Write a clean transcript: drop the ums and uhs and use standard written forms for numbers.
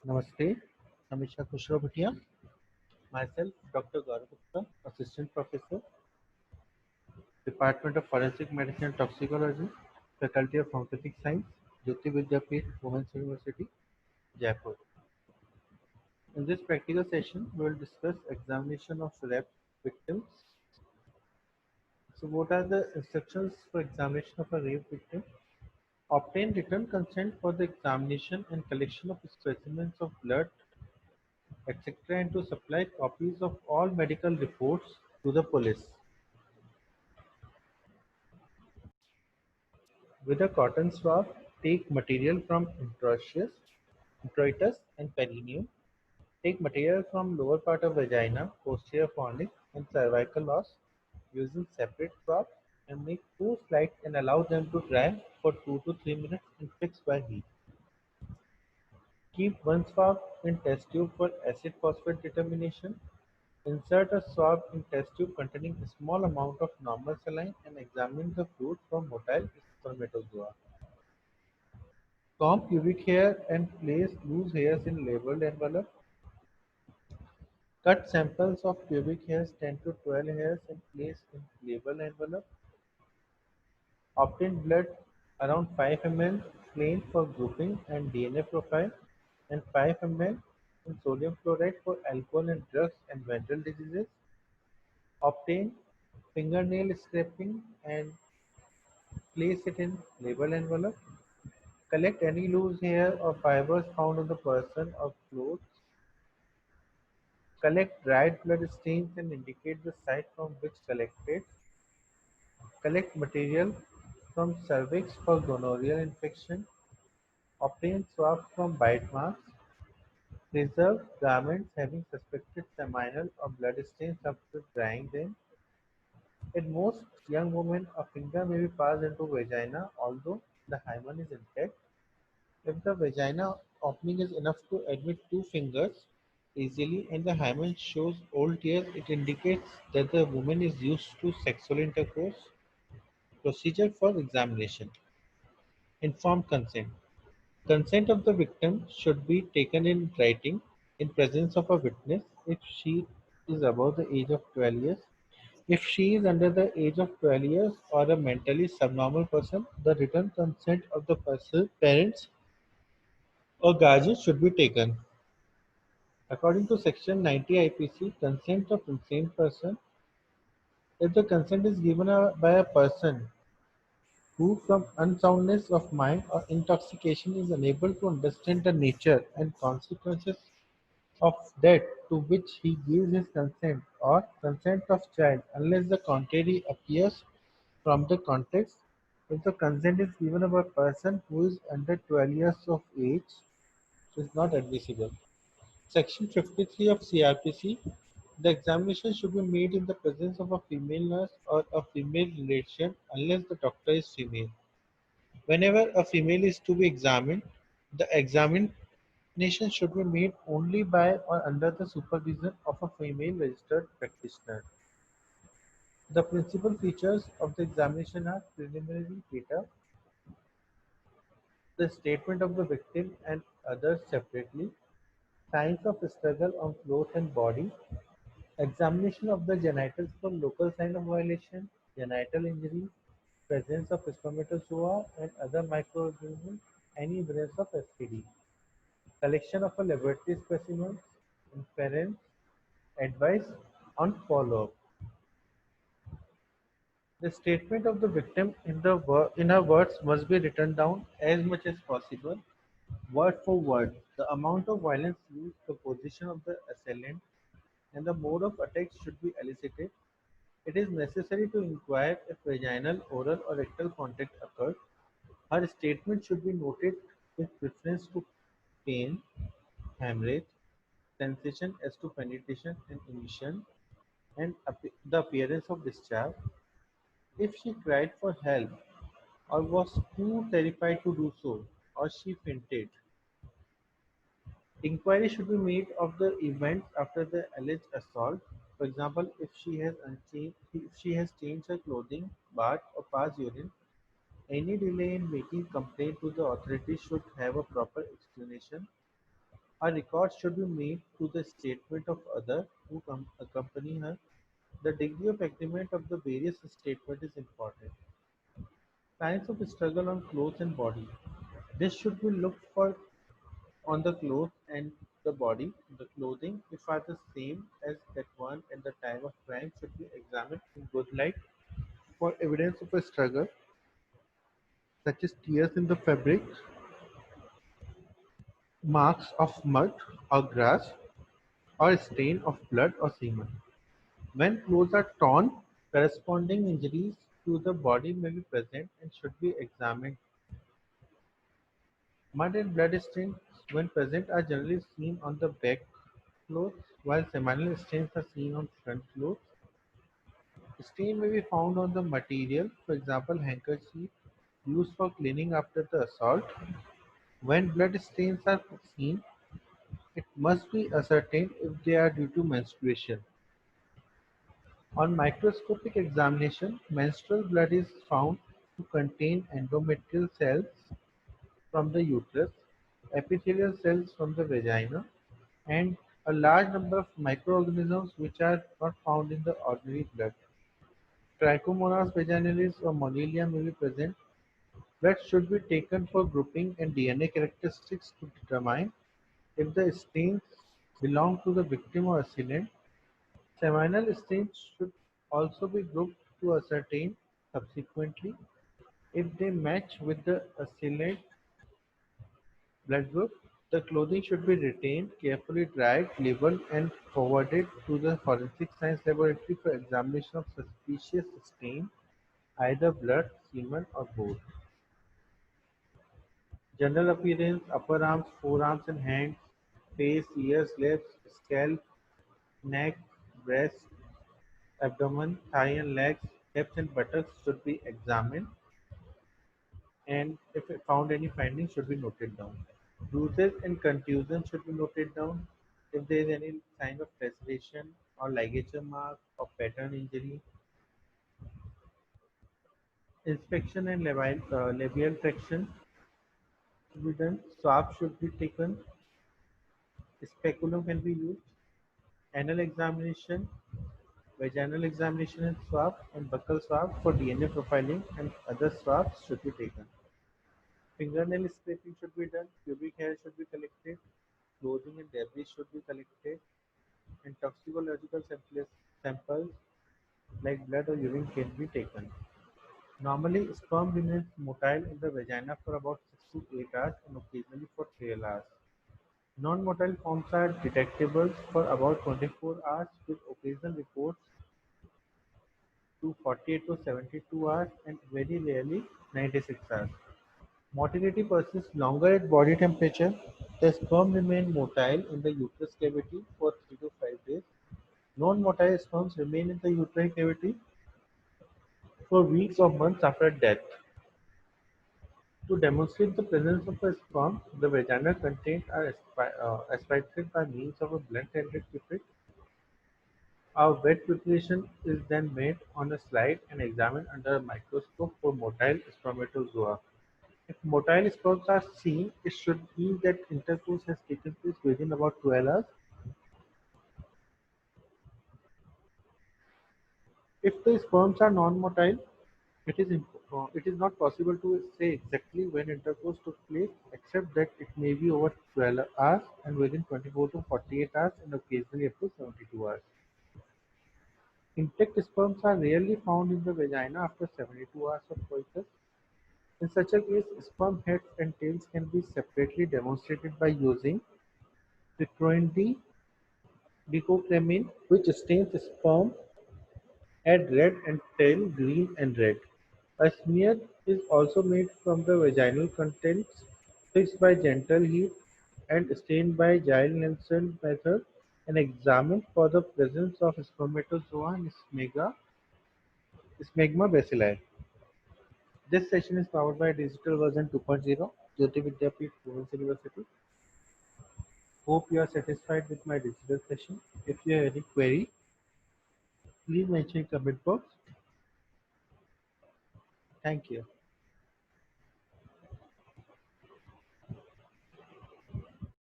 Namaste, Samisha Kushro Bhatia. Myself, Dr. Gaurav Gupta, Assistant Professor, Department of Forensic Medicine and Toxicology, Faculty of Homeopathic Science, Jyoti Vidyapeeth, Women's University, Jaipur. In this practical session, we will discuss examination of rape victims. So, what are the instructions for examination of a rape victim? Obtain written consent for the examination and collection of specimens of blood, etc., and to supply copies of all medical reports to the police. With a cotton swab, take material from introitus and perineum. Take material from lower part of vagina, posterior fornix and cervical os using separate swabs and make 2 slides and allow them to dry for 2 to 3 minutes and fix by heat. Keep one swab in test tube for acid phosphate determination. Insert a swab in test tube containing a small amount of normal saline and examine the fluid from motile spermatozoa. Comb pubic hair and place loose hairs in labeled envelope. Cut samples of pubic hairs 10 to 12 hairs and place in labeled envelope. Obtain blood around 5 ml plain for grouping and DNA profile and 5 ml in sodium chloride for alcohol and drugs and ventral diseases. Obtain fingernail scraping and place it in labeled envelope. Collect any loose hair or fibers found on the person or clothes. Collect dried blood stains and indicate the site from which collected. Collect material from cervix for gonorrheal infection. Obtain swabs from bite marks. Preserve garments having suspected seminal or blood stains after drying them. In most young women, a finger may be passed into vagina although the hymen is intact. If the vagina opening is enough to admit 2 fingers easily and the hymen shows old tears, it indicates that the woman is used to sexual intercourse. Procedure for examination. Informed consent. Consent of the victim should be taken in writing in presence of a witness if she is above the age of 12 years. If she is under the age of 12 years or a mentally subnormal person, the written consent of the parents or guardian should be taken. According to Section 90 IPC, consent of insane person, if the consent is given by a person who from unsoundness of mind or intoxication is unable to understand the nature and consequences of that to which he gives his consent or consent of child unless the contrary appears from the context, if the consent is given by a person who is under 12 years of age, it is not admissible. Section 53 of CRPC, the examination should be made in the presence of a female nurse or a female relation unless the doctor is female. Whenever a female is to be examined, the examination should be made only by or under the supervision of a female registered practitioner. The principal features of the examination are preliminary data, the statement of the victim and others separately, signs of struggle on clothes and body, examination of the genitals for local sign of violation, genital injury, presence of spermatozoa and other microorganisms, any evidence of STD, collection of a laboratory specimen, inference, advice on follow-up. The statement of the victim in her words must be written down as much as possible, word for word. The amount of violence used, the position of the assailant, and the mode of attack should be elicited. It is necessary to inquire if vaginal, oral, or rectal contact occurred. Her statement should be noted with reference to pain, hemorrhage, sensation as to penetration and emission, and the appearance of discharge. If she cried for help or was too terrified to do so, or she fainted, inquiry should be made of the events after the alleged assault. For example, if she has changed her clothing, bathed, or passed urine, any delay in making complaint to the authorities should have a proper explanation. A record should be made to the statement of others who accompany her. The degree of agreement of the various statements is important. Signs of struggle on clothes and body. This should be looked for on the clothes and the body. The clothing, if are the same as that one at the time of crime, should be examined in good light for evidence of a struggle, such as tears in the fabric, marks of mud or grass, or stain of blood or semen. When clothes are torn, corresponding injuries to the body may be present and should be examined. Mud and blood stains, when present, are generally seen on the back clothes, while seminal stains are seen on front clothes. Stain may be found on the material, for example, handkerchief used for cleaning after the assault. When blood stains are seen, it must be ascertained if they are due to menstruation. On microscopic examination, menstrual blood is found to contain endometrial cells from the uterus, epithelial cells from the vagina, and a large number of microorganisms which are not found in the ordinary blood. Trichomonas vaginalis or Monilium may be present. Blood should be taken for grouping and DNA characteristics to determine if the stains belong to the victim or assailant. Seminal stains should also be grouped to ascertain subsequently if they match with the assailant blood group. The clothing should be retained, carefully dried, labeled, and forwarded to the forensic science laboratory for examination of suspicious stain, either blood, semen, or both. General appearance: upper arms, forearms and hands, face, ears, lips, scalp, neck, breast, abdomen, thigh and legs, hips and buttocks should be examined, and if found any findings should be noted down. Bruises and contusions should be noted down. If there is any sign of laceration or ligature mark or pattern injury, inspection and labial traction should be done. Swab should be taken. Speculum can be used. Anal examination, vaginal examination and swab, and buccal swab for DNA profiling, and other swabs should be taken. Fingernail scraping should be done. Pubic hair should be collected. Clothing and debris should be collected, and toxicological samples like blood or urine can be taken. Normally, sperm remains motile in the vagina for about 6 to 8 hours and occasionally for 12 hours. Non-motile forms are detectable for about 24 hours with occasional reports to 48 to 72 hours and very rarely 96 hours. Motility persists longer at body temperature. The sperm remain motile in the uterus cavity for 3 to 5 days. Non-motile sperms remain in the uterine cavity for weeks or months after death. To demonstrate the presence of a sperm, the vaginal contents are aspirated by means of a blunt-ended pipette. A wet preparation is then made on a slide and examined under a microscope for motile spermatozoa. If motile sperms are seen, it should mean that intercourse has taken place within about 12 hours. If the sperms are non-motile, it is not possible to say exactly when intercourse took place, except that it may be over 12 hours and within 24 to 48 hours and occasionally up to 72 hours. Intact sperms are rarely found in the vagina after 72 hours of coitus. In such a case, sperm heads and tails can be separately demonstrated by using picorin dichochromine, which stains sperm at red and tail green and red. A smear is also made from the vaginal contents, fixed by gentle heat and stained by Giles-Nelson method, and examined for the presence of spermatozoa and smegma bacilli. This session is powered by Digital Version 2.0, Jyoti Vidyapeeth Women's University. Hope you are satisfied with my digital session. If you have any query, please mention in comment box. Thank you.